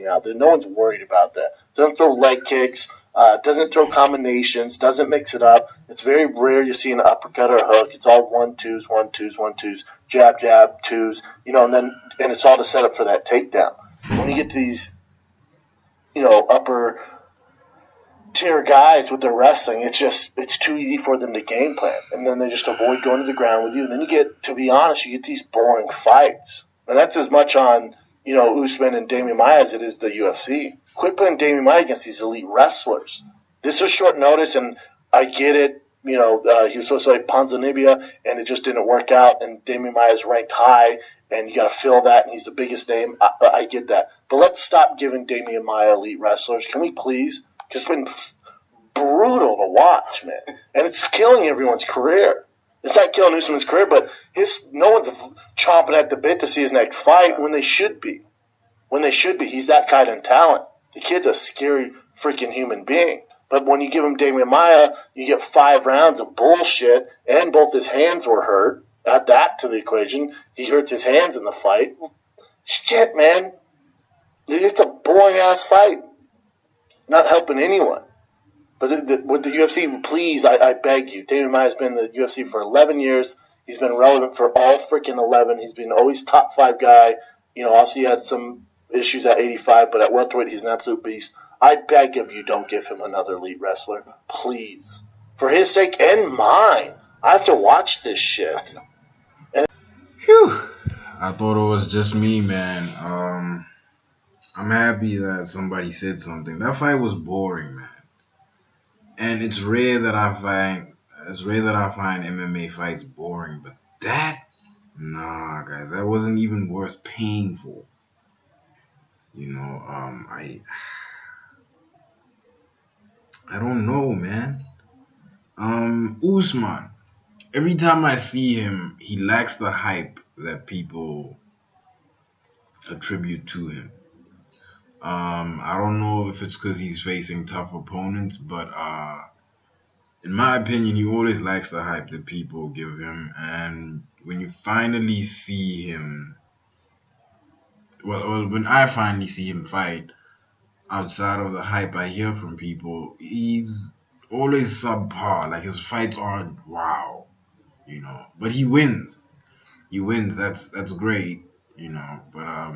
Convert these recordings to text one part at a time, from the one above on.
knocking you out. No one's worried about that. Doesn't throw leg kicks, doesn't throw combinations, doesn't mix it up. It's very rare you see an uppercut or a hook. It's all 1-2s, 1-2s, 1-2s, jab, jab, twos, and it's all to set up for that takedown. When you get to these, upper tier guys with their wrestling, it's too easy for them to game plan, and then they just avoid going to the ground with you. And then you get these boring fights, and that's as much on Usman and Demain Maia as it is the UFC. Quit putting Demain Maia against these elite wrestlers. This was short notice, and I get it. He was supposed to fight Ponzinibbio, and it just didn't work out. And Demain Maia is ranked high, and you got to fill that, and he's the biggest name. I get that, but let's stop giving Demain Maia elite wrestlers. Can we please? It's been brutal to watch, man. And it's killing everyone's career. It's not killing Usman's career, but no one's chomping at the bit to see his next fight when they should be. He's that kind of talent. The kid's a scary freaking human being. But when you give him Demain Maia, you get 5 rounds of bullshit, and both his hands were hurt. Add that to the equation. He hurts his hands in the fight. Shit, man. It's a boring-ass fight. Not helping anyone. But with the UFC, please, I beg you. Demain Maia's been in the UFC for 11 years. He's been relevant for all freaking 11. He's been always top 5 guy. Obviously he had some issues at 85, but at welterweight he's an absolute beast. I beg of you, don't give him another elite wrestler. Please. For his sake and mine. I have to watch this shit. Phew. I thought it was just me, man. I'm happy that somebody said something. That fight was boring, man. And it's rare that I find MMA fights boring, but nah, guys, that wasn't even worth paying for. I don't know, man. Usman, every time I see him, he lacks the hype that people attribute to him. I don't know if it's because he's facing tough opponents, but in my opinion, he always lacks the hype that people give him. And when you finally see him, when I finally see him fight, outside of the hype I hear from people, he's always subpar. Like, his fights aren't wow, but he wins. That's great, but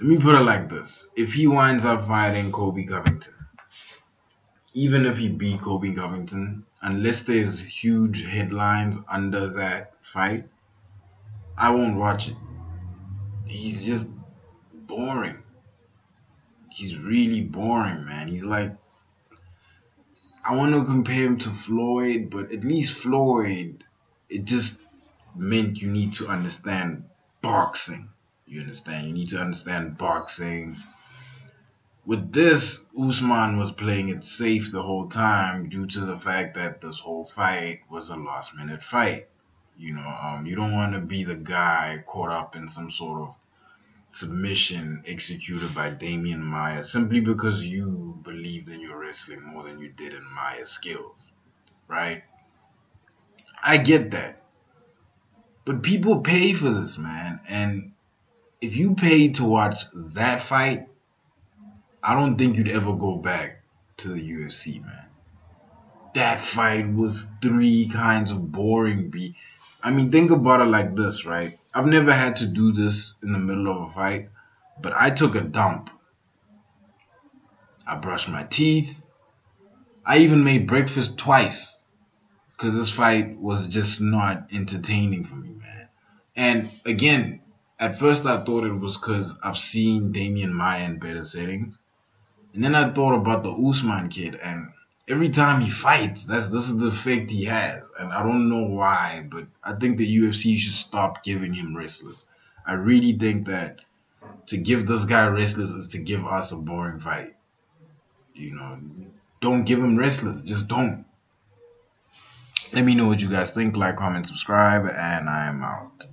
let me put it like this. If he winds up fighting Colby Covington, even if he beat Colby Covington, unless there's huge headlines under that fight, I won't watch it. He's just boring. He's really boring, man. He's like, I want to compare him to Floyd, but at least Floyd, it just meant you need to understand boxing. You understand? You need to understand boxing. With this, Usman was playing it safe the whole time due to the fact that this whole fight was a last-minute fight. You don't want to be the guy caught up in some sort of submission executed by Demain Maia simply because you believed in your wrestling more than you did in Maia's skills, right? I get that. But people pay for this, man. And if you paid to watch that fight, I don't think you'd ever go back to the UFC, man. That fight was 3 kinds of boring. Think about it like this, right? I've never had to do this in the middle of a fight, but I took a dump. I brushed my teeth. I even made breakfast twice because this fight was just not entertaining for me, man. And again, at first I thought it was because I've seen Demain Maia in better settings. And then I thought about the Usman kid, and every time he fights, this is the effect he has. And I don't know why, but I think the UFC should stop giving him wrestlers. I really think that to give this guy wrestlers is to give us a boring fight. Don't give him wrestlers. Just don't. Let me know what you guys think. Like, comment, subscribe, and I am out.